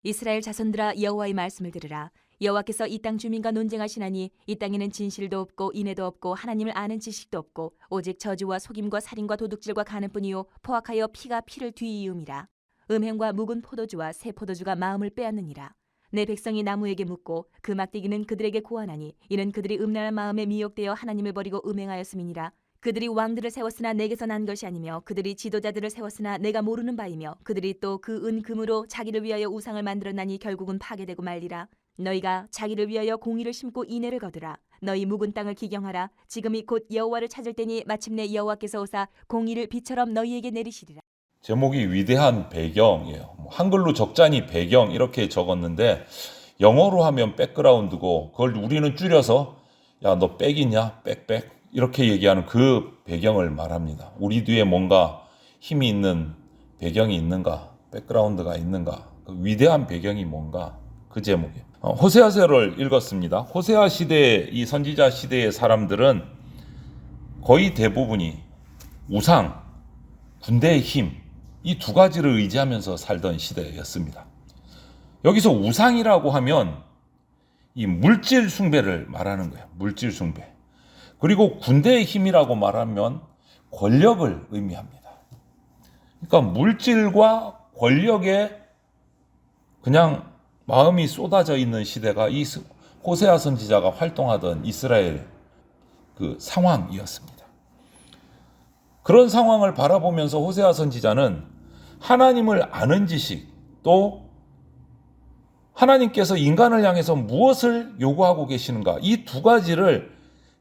이스라엘 자손들아 여호와의 말씀을 들으라. 여호와께서 이 땅 주민과 논쟁하시나니 이 땅에는 진실도 없고 인애도 없고 하나님을 아는 지식도 없고 오직 저주와 속임과 살인과 도둑질과 간음뿐이요 포악하여 피가 피를 뒤이음이라. 음행과 묵은 포도주와 새 포도주가 마음을 빼앗느니라. 내 백성이 나무에게 묻고 그 막대기는 그들에게 고하나니 이는 그들이 음란한 마음에 미혹되어 하나님을 버리고 음행하였음이니라. 그들이 왕들을 세웠으나 내게서 난 것이 아니며 그들이 지도자들을 세웠으나 내가 모르는 바이며 그들이 또 그 은 금으로 자기를 위하여 우상을 만들었나니 결국은 파괴되고 말리라. 너희가 자기를 위하여 공의를 심고 인애를 거두라. 너희 묵은 땅을 기경하라. 지금이 곧 여호와를 찾을 때니 마침내 여호와께서 오사 공의를 비처럼 너희에게 내리시리라. 제목이 위대한 배경이에요. 한글로 적잖이 배경 이렇게 적었는데 영어로 하면 백그라운드고 그걸 우리는 줄여서 야, 너 백이냐? 백백 이렇게 얘기하는 그 배경을 말합니다. 우리 뒤에 뭔가 힘이 있는 배경이 있는가? 백그라운드가 있는가? 그 위대한 배경이 뭔가? 그 제목이에요. 호세아서를 읽었습니다. 호세아 시대, 이 선지자 시대의 사람들은 거의 대부분이 우상, 군대의 힘, 이 두 가지를 의지하면서 살던 시대였습니다. 여기서 우상이라고 하면 이 물질 숭배를 말하는 거예요. 물질 숭배. 그리고 군대의 힘이라고 말하면 권력을 의미합니다. 그러니까 물질과 권력에 그냥 마음이 쏟아져 있는 시대가 이 호세아 선지자가 활동하던 이스라엘 그 상황이었습니다. 그런 상황을 바라보면서 호세아 선지자는 하나님을 아는 지식, 또 하나님께서 인간을 향해서 무엇을 요구하고 계시는가, 이 두 가지를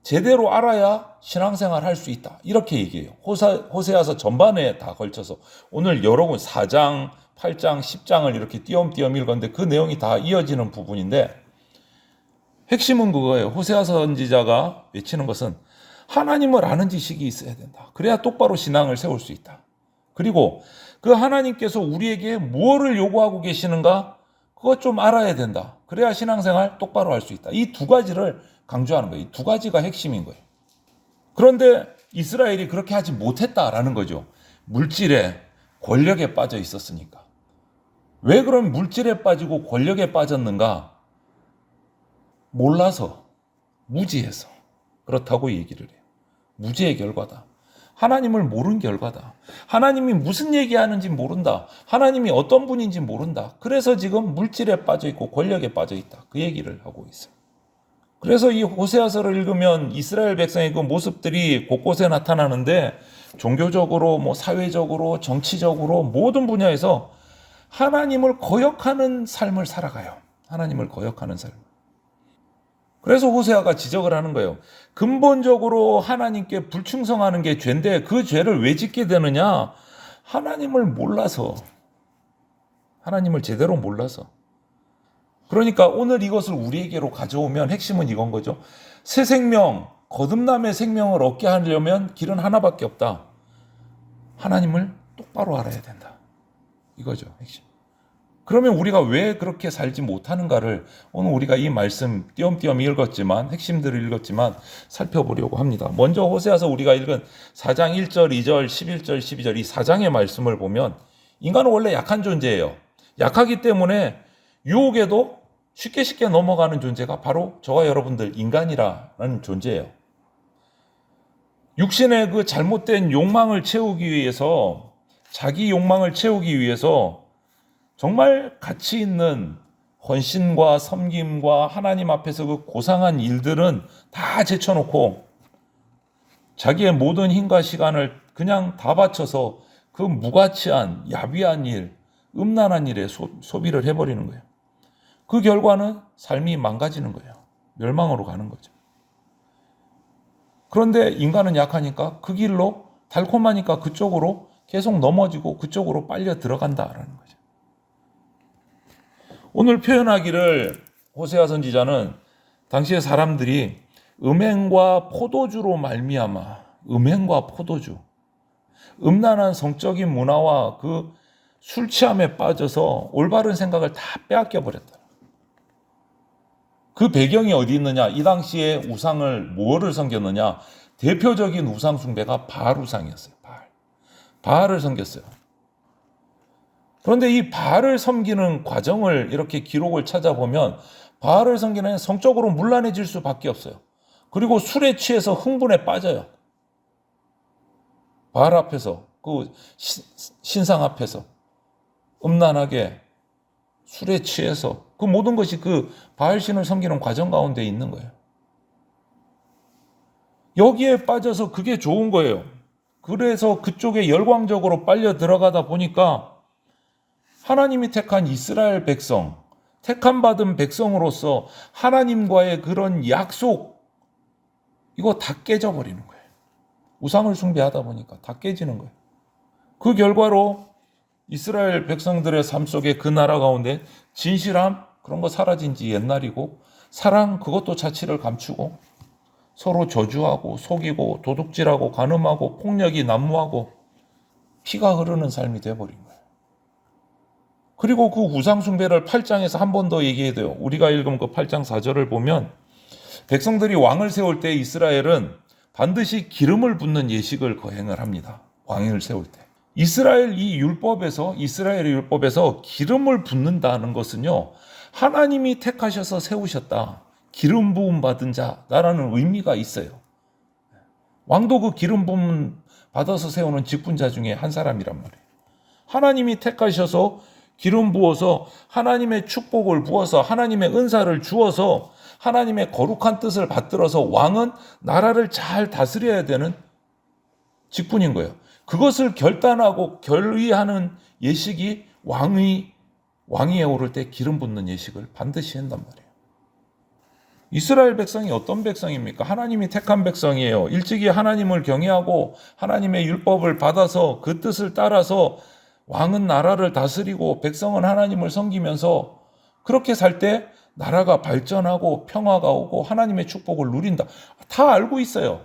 제대로 알아야 신앙생활 할 수 있다, 이렇게 얘기해요. 호세아서 전반에 다 걸쳐서 오늘 여러 군 4장, 8장, 10장을 이렇게 띄엄띄엄 읽었는데 그 내용이 다 이어지는 부분인데 핵심은 그거예요. 호세아 선지자가 외치는 것은 하나님을 아는 지식이 있어야 된다. 그래야 똑바로 신앙을 세울 수 있다. 그리고 그 하나님께서 우리에게 무엇을 요구하고 계시는가, 그것 좀 알아야 된다. 그래야 신앙생활 똑바로 할 수 있다. 이 두 가지를 강조하는 거예요. 이 두 가지가 핵심인 거예요. 그런데 이스라엘이 그렇게 하지 못했다라는 거죠. 물질에, 권력에 빠져 있었으니까. 왜 그런 물질에 빠지고 권력에 빠졌는가? 몰라서, 무지해서 그렇다고 얘기를 해요. 무지의 결과다. 하나님을 모르는 결과다. 하나님이 무슨 얘기하는지 모른다. 하나님이 어떤 분인지 모른다. 그래서 지금 물질에 빠져 있고 권력에 빠져 있다. 그 얘기를 하고 있어요. 그래서 이 호세아서를 읽으면 이스라엘 백성의 그 모습들이 곳곳에 나타나는데 종교적으로, 사회적으로, 정치적으로 모든 분야에서 하나님을 거역하는 삶을 살아가요. 하나님을 거역하는 삶. 그래서 호세아가 지적을 하는 거예요. 근본적으로 하나님께 불충성하는 게 죄인데 그 죄를 왜 짓게 되느냐? 하나님을 몰라서. 하나님을 제대로 몰라서. 그러니까 오늘 이것을 우리에게로 가져오면 핵심은 이건 거죠. 새 생명, 거듭남의 생명을 얻게 하려면 길은 하나밖에 없다. 하나님을 똑바로 알아야 된다. 이거죠, 핵심. 그러면 우리가 왜 그렇게 살지 못하는가를 오늘 우리가 이 말씀 띄엄띄엄 읽었지만, 핵심들을 읽었지만 살펴보려고 합니다. 먼저 호세아서 우리가 읽은 4장 1절, 2절, 11절, 12절 이 4장의 말씀을 보면 인간은 원래 약한 존재예요. 약하기 때문에 유혹에도 쉽게 넘어가는 존재가 바로 저와 여러분들 인간이라는 존재예요. 육신의 그 잘못된 욕망을 채우기 위해서, 자기 욕망을 채우기 위해서 정말 가치 있는 헌신과 섬김과 하나님 앞에서 그 고상한 일들은 다 제쳐놓고 자기의 모든 힘과 시간을 그냥 다 바쳐서 그 무가치한 야비한 일, 음란한 일에 소비를 해버리는 거예요. 그 결과는 삶이 망가지는 거예요. 멸망으로 가는 거죠. 그런데 인간은 약하니까 그 길로, 달콤하니까 그쪽으로 계속 넘어지고 그쪽으로 빨려 들어간다라는 거죠. 오늘 표현하기를 호세아 선지자는 당시의 사람들이 음행과 포도주로 말미암아, 음행과 포도주, 음란한 성적인 문화와 그 술 취함에 빠져서 올바른 생각을 다 빼앗겨 버렸다. 그 배경이 어디 있느냐? 이 당시에 우상을 뭐를 섬겼느냐? 대표적인 우상 숭배가 바알 우상이었어요. 바알을 섬겼어요. 그런데 이 바알을 섬기는 과정을 이렇게 기록을 찾아보면 바알을 섬기는 성적으로 문란해질 수밖에 없어요. 그리고 술에 취해서 흥분에 빠져요. 바알 앞에서, 그 신상 앞에서 음란하게 술에 취해서 그 모든 것이 그 바알신을 섬기는 과정 가운데 있는 거예요. 여기에 빠져서 그게 좋은 거예요. 그래서 그쪽에 열광적으로 빨려 들어가다 보니까 하나님이 택한 이스라엘 백성, 택함 받은 백성으로서 하나님과의 그런 약속, 이거 다 깨져버리는 거예요. 우상을 숭배하다 보니까 다 깨지는 거예요. 그 결과로 이스라엘 백성들의 삶 속에 그 나라 가운데 진실함, 그런 거 사라진 지 옛날이고, 사랑, 그것도 자취를 감추고, 서로 저주하고 속이고 도둑질하고 간음하고 폭력이 난무하고 피가 흐르는 삶이 되어버린 거예요. 그리고 그 우상숭배를 8장에서 한 번 더 얘기해야 돼요. 우리가 읽은 그 8장 4절을 보면 백성들이 왕을 세울 때 이스라엘은 반드시 기름을 붓는 예식을 거행을 합니다. 왕을 세울 때. 이스라엘의 율법에서 기름을 붓는다는 것은요, 하나님이 택하셔서 세우셨다, 기름 부음 받은 자라는 의미가 있어요. 왕도 그 기름 부음 받아서 세우는 직분자 중에 한 사람이란 말이에요. 하나님이 택하셔서 기름 부어서 하나님의 축복을 부어서 하나님의 은사를 주어서 하나님의 거룩한 뜻을 받들어서 왕은 나라를 잘 다스려야 되는 직분인 거예요. 그것을 결단하고 결의하는 예식이 왕위에 오를 때 기름 붓는 예식을 반드시 한단 말이에요. 이스라엘 백성이 어떤 백성입니까? 하나님이 택한 백성이에요. 일찍이 하나님을 경외하고 하나님의 율법을 받아서 그 뜻을 따라서 왕은 나라를 다스리고 백성은 하나님을 섬기면서 그렇게 살 때 나라가 발전하고 평화가 오고 하나님의 축복을 누린다. 다 알고 있어요.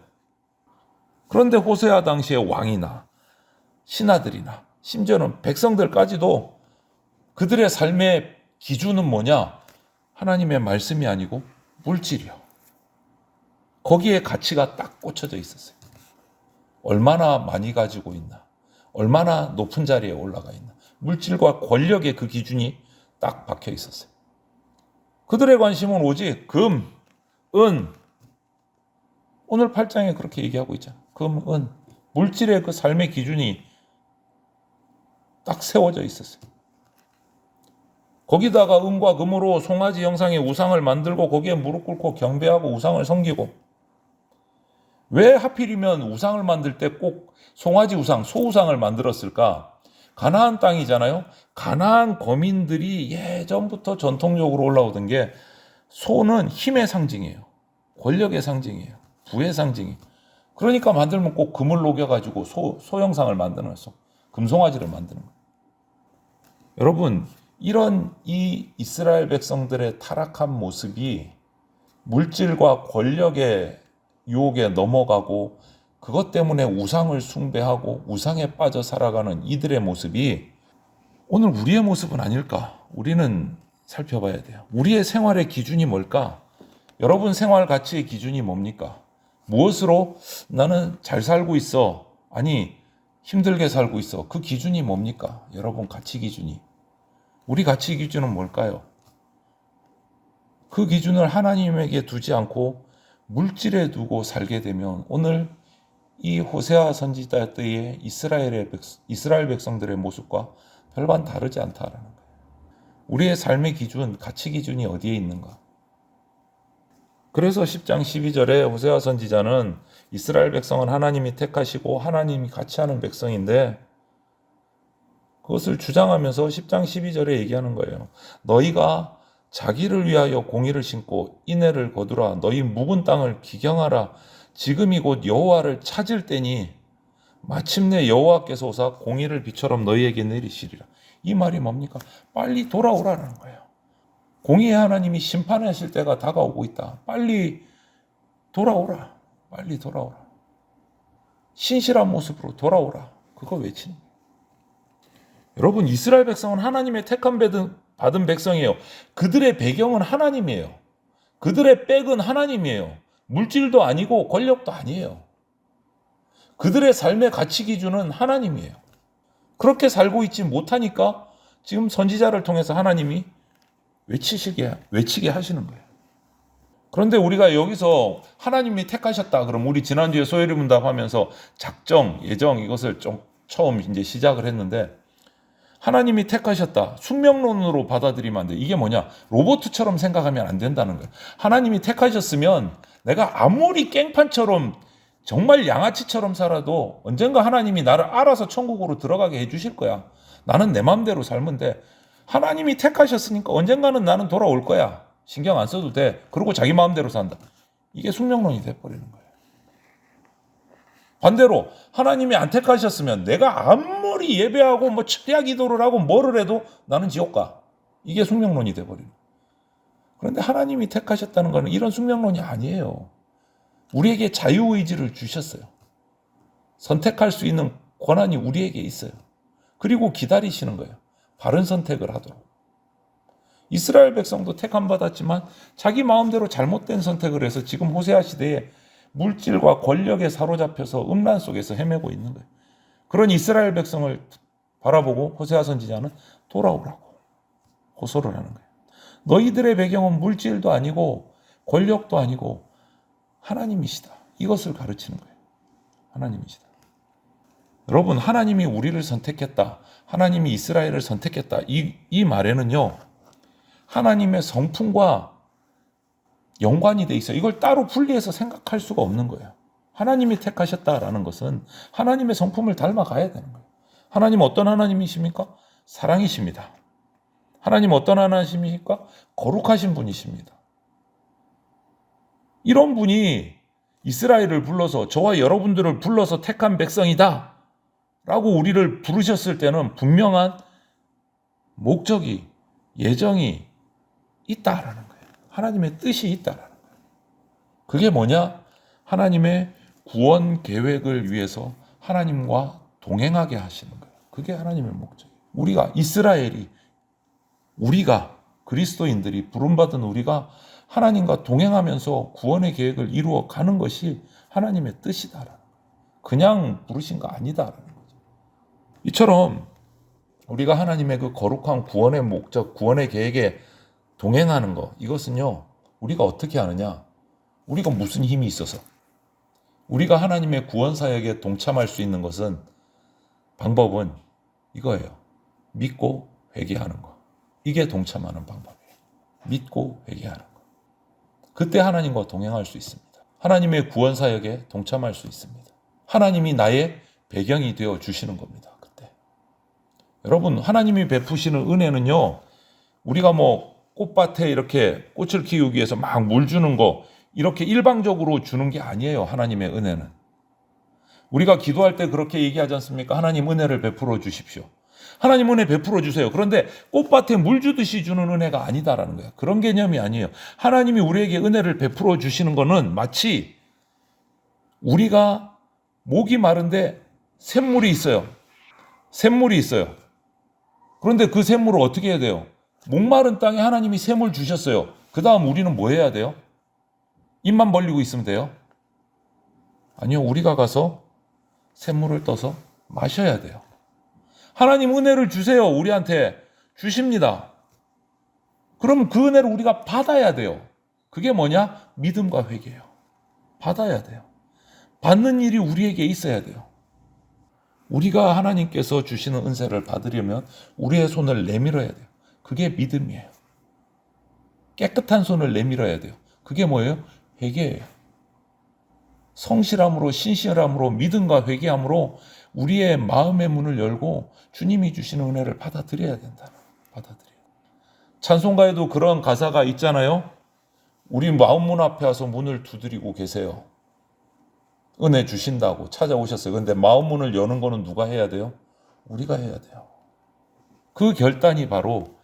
그런데 호세아 당시에 왕이나 신하들이나 심지어는 백성들까지도 그들의 삶의 기준은 뭐냐? 하나님의 말씀이 아니고 물질이요. 거기에 가치가 딱 꽂혀져 있었어요. 얼마나 많이 가지고 있나, 얼마나 높은 자리에 올라가 있나, 물질과 권력의 그 기준이 딱 박혀 있었어요. 그들의 관심은 오직 금, 은, 오늘 8장에 그렇게 얘기하고 있잖아요. 금, 은, 물질의 그 삶의 기준이 딱 세워져 있었어요. 거기다가 은과 금으로 송아지 형상의 우상을 만들고 거기에 무릎 꿇고 경배하고 우상을 섬기고, 왜 하필이면 우상을 만들 때 꼭 송아지 우상, 소우상을 만들었을까? 가나안 땅이잖아요. 가나안 거민들이 예전부터 전통적으로 올라오던 게 소는 힘의 상징이에요. 권력의 상징이에요. 부의 상징이에요. 그러니까 만들면 꼭 금을 녹여가지고 소 형상을 만드는 거예요. 금송아지를 만드는 거예요. 여러분, 이런 이 이스라엘 백성들의 타락한 모습이 물질과 권력의 유혹에 넘어가고 그것 때문에 우상을 숭배하고 우상에 빠져 살아가는 이들의 모습이 오늘 우리의 모습은 아닐까? 우리는 살펴봐야 돼요. 우리의 생활의 기준이 뭘까? 여러분 생활 가치의 기준이 뭡니까? 무엇으로 나는 잘 살고 있어? 아니, 힘들게 살고 있어. 그 기준이 뭡니까? 여러분 가치 기준이. 우리 가치 기준은 뭘까요? 그 기준을 하나님에게 두지 않고 물질에 두고 살게 되면 오늘 이 호세아 선지자 때의 이스라엘 백성들의 모습과 별반 다르지 않다라는 거예요. 우리의 삶의 기준, 가치 기준이 어디에 있는가? 그래서 10장 12절에 호세아 선지자는 이스라엘 백성은 하나님이 택하시고 하나님이 같이 하는 백성인데 그것을 주장하면서 10장 12절에 얘기하는 거예요. 너희가 자기를 위하여 공의를 심고 인애를 거두라. 너희 묵은 땅을 기경하라. 지금이 곧 여호와를 찾을 때니 마침내 여호와께서 오사 공의를 비처럼 너희에게 내리시리라. 이 말이 뭡니까? 빨리 돌아오라는 거예요. 공의의 하나님이 심판하실 때가 다가오고 있다. 빨리 돌아오라. 빨리 돌아오라. 신실한 모습으로 돌아오라. 그거 외치는 거예요. 여러분, 이스라엘 백성은 하나님의 택함 받은 백성이에요. 그들의 배경은 하나님이에요. 그들의 백은 하나님이에요. 물질도 아니고 권력도 아니에요. 그들의 삶의 가치 기준은 하나님이에요. 그렇게 살고 있지 못하니까 지금 선지자를 통해서 하나님이 외치게 하시는 거예요. 그런데 우리가 여기서 하나님이 택하셨다. 그럼 우리 지난주에 소요리 문답하면서 작정, 예정 이것을 좀 처음 이제 시작을 했는데 하나님이 택하셨다. 숙명론으로 받아들이면 안 돼. 이게 뭐냐? 로봇처럼 생각하면 안 된다는 거예요. 하나님이 택하셨으면 내가 아무리 깽판처럼 정말 양아치처럼 살아도 언젠가 하나님이 나를 알아서 천국으로 들어가게 해주실 거야. 나는 내 마음대로 살면 돼. 하나님이 택하셨으니까 언젠가는 나는 돌아올 거야. 신경 안 써도 돼. 그리고 자기 마음대로 산다. 이게 숙명론이 돼버리는 거예요. 반대로 하나님이 안 택하셨으면 내가 아무리 예배하고 뭐 철야 기도를 하고 뭐를 해도 나는 지옥 가. 이게 숙명론이 돼버리는 거예요. 그런데 하나님이 택하셨다는 것은 이런 숙명론이 아니에요. 우리에게 자유의지를 주셨어요. 선택할 수 있는 권한이 우리에게 있어요. 그리고 기다리시는 거예요. 바른 선택을 하도록. 이스라엘 백성도 택함 받았지만 자기 마음대로 잘못된 선택을 해서 지금 호세아 시대에 물질과 권력에 사로잡혀서 음란 속에서 헤매고 있는 거예요. 그런 이스라엘 백성을 바라보고 호세아 선지자는 돌아오라고 호소를 하는 거예요. 너희들의 배경은 물질도 아니고 권력도 아니고 하나님이시다. 이것을 가르치는 거예요. 하나님이시다. 여러분, 하나님이 우리를 선택했다. 하나님이 이스라엘을 선택했다. 이 말에는요, 하나님의 성품과 연관이 돼 있어요. 이걸 따로 분리해서 생각할 수가 없는 거예요. 하나님이 택하셨다라는 것은 하나님의 성품을 닮아가야 되는 거예요. 하나님 어떤 하나님이십니까? 사랑이십니다. 하나님 어떤 하나님이십니까? 거룩하신 분이십니다. 이런 분이 이스라엘을 불러서 저와 여러분들을 불러서 택한 백성이다 라고 우리를 부르셨을 때는 분명한 목적이, 예정이 있다라는 거예요. 하나님의 뜻이 있다라는 거예요. 그게 뭐냐? 하나님의 구원 계획을 위해서 하나님과 동행하게 하시는 거예요. 그게 하나님의 목적이에요. 우리가 그리스도인들이 부름받은 우리가 하나님과 동행하면서 구원의 계획을 이루어 가는 것이 하나님의 뜻이다라는 거예요. 그냥 부르신 거 아니다라는 거죠. 이처럼 우리가 하나님의 그 거룩한 구원의 목적, 구원의 계획에 동행하는 거, 이것은요, 우리가 어떻게 하느냐? 우리가 무슨 힘이 있어서? 우리가 하나님의 구원 사역에 동참할 수 있는 것은, 방법은 이거예요. 믿고 회개하는 거. 이게 동참하는 방법이에요. 믿고 회개하는 거. 그때 하나님과 동행할 수 있습니다. 하나님의 구원 사역에 동참할 수 있습니다. 하나님이 나의 배경이 되어 주시는 겁니다. 그때. 여러분, 하나님이 베푸시는 은혜는요, 우리가 뭐 꽃밭에 이렇게 꽃을 키우기 위해서 막 물 주는 거, 이렇게 일방적으로 주는 게 아니에요. 하나님의 은혜는. 우리가 기도할 때 그렇게 얘기하지 않습니까? 하나님 은혜를 베풀어 주십시오. 하나님 은혜 베풀어 주세요. 그런데 꽃밭에 물 주듯이 주는 은혜가 아니다라는 거예요. 그런 개념이 아니에요. 하나님이 우리에게 은혜를 베풀어 주시는 거는 마치 우리가 목이 마른데 샘물이 있어요. 샘물이 있어요. 그런데 그 샘물을 어떻게 해야 돼요? 목마른 땅에 하나님이 샘을 주셨어요. 그 다음 우리는 뭐 해야 돼요? 입만 벌리고 있으면 돼요? 아니요. 우리가 가서 샘물을 떠서 마셔야 돼요. 하나님 은혜를 주세요. 우리한테 주십니다. 그럼 그 은혜를 우리가 받아야 돼요. 그게 뭐냐? 믿음과 회개예요. 받아야 돼요. 받는 일이 우리에게 있어야 돼요. 우리가 하나님께서 주시는 은혜를 받으려면 우리의 손을 내밀어야 돼요. 그게 믿음이에요. 깨끗한 손을 내밀어야 돼요. 그게 뭐예요? 회개예요. 성실함으로, 신실함으로, 믿음과 회개함으로 우리의 마음의 문을 열고 주님이 주시는 은혜를 받아들여야 된다. 받아들여요. 찬송가에도 그런 가사가 있잖아요. 우리 마음 문 앞에 와서 문을 두드리고 계세요. 은혜 주신다고 찾아오셨어요. 그런데 마음 문을 여는 거는 누가 해야 돼요? 우리가 해야 돼요. 그 결단이 바로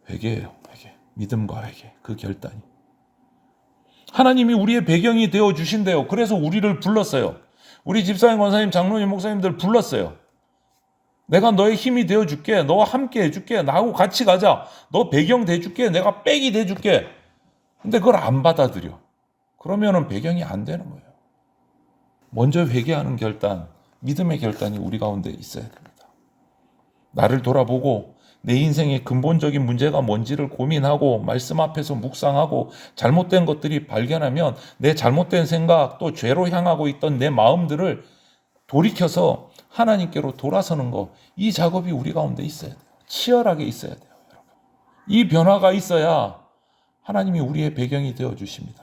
회개예요. 회개. 믿음과 회개. 그 결단이. 하나님이 우리의 배경이 되어 주신대요. 그래서 우리를 불렀어요. 우리 집사님, 권사님, 장로님, 목사님들 불렀어요. 내가 너의 힘이 되어줄게. 너와 함께 해줄게. 나하고 같이 가자. 너 배경 돼줄게. 내가 백이 돼줄게. 근데 그걸 안 받아들여. 그러면은 배경이 안 되는 거예요. 먼저 회개하는 결단, 믿음의 결단이 우리 가운데 있어야 됩니다. 나를 돌아보고 내 인생의 근본적인 문제가 뭔지를 고민하고 말씀 앞에서 묵상하고 잘못된 것들이 발견하면 내 잘못된 생각 또 죄로 향하고 있던 내 마음들을 돌이켜서 하나님께로 돌아서는 거, 이 작업이 우리 가운데 있어야 돼요. 치열하게 있어야 돼요. 여러분. 이 변화가 있어야 하나님이 우리의 배경이 되어 주십니다.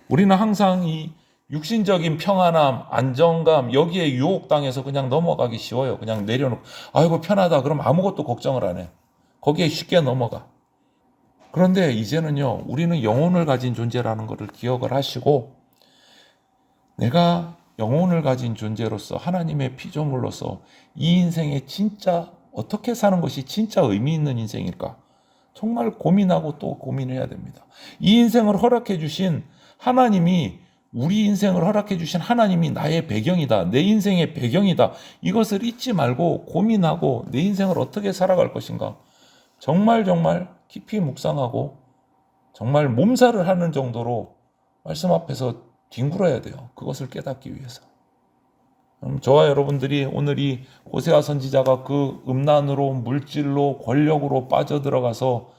우리는 항상 이 육신적인 평안함, 안정감, 여기에 유혹당해서 그냥 넘어가기 쉬워요. 그냥 내려놓고 아이고 편하다 그럼 아무것도 걱정을 안 해. 거기에 쉽게 넘어가. 그런데 이제는요, 우리는 영혼을 가진 존재라는 것을 기억을 하시고, 내가 영혼을 가진 존재로서 하나님의 피조물로서 이 인생에 진짜 어떻게 사는 것이 진짜 의미 있는 인생일까? 정말 고민하고 또 고민해야 됩니다. 이 인생을 허락해 주신 하나님이, 우리 인생을 허락해 주신 하나님이 나의 배경이다. 내 인생의 배경이다. 이것을 잊지 말고 고민하고 내 인생을 어떻게 살아갈 것인가? 정말 깊이 묵상하고 정말 몸살을 하는 정도로 말씀 앞에서 뒹굴어야 돼요. 그것을 깨닫기 위해서. 저와 여러분들이 오늘 이 호세아 선지자가 그 음란으로, 물질로, 권력으로 빠져들어가서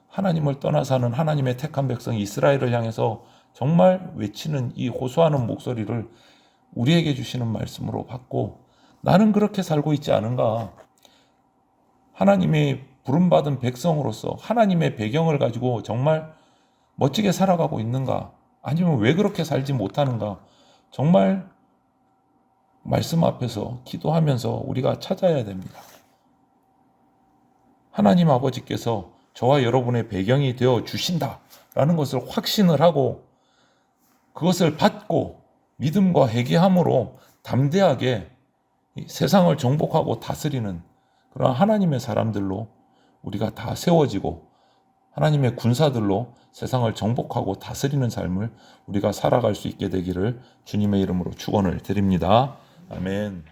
하나님을 떠나 사는 하나님의 택한 백성 이스라엘을 향해서 정말 외치는 이 호소하는 목소리를 우리에게 주시는 말씀으로 받고, 나는 그렇게 살고 있지 않은가? 하나님의 부름받은 백성으로서 하나님의 배경을 가지고 정말 멋지게 살아가고 있는가? 아니면 왜 그렇게 살지 못하는가? 정말 말씀 앞에서 기도하면서 우리가 찾아야 됩니다. 하나님 아버지께서 저와 여러분의 배경이 되어 주신다라는 것을 확신을 하고 그것을 받고 믿음과 회개함으로 담대하게 세상을 정복하고 다스리는 그런 하나님의 사람들로 우리가 다 세워지고 하나님의 군사들로 세상을 정복하고 다스리는 삶을 우리가 살아갈 수 있게 되기를 주님의 이름으로 축원을 드립니다. 아멘.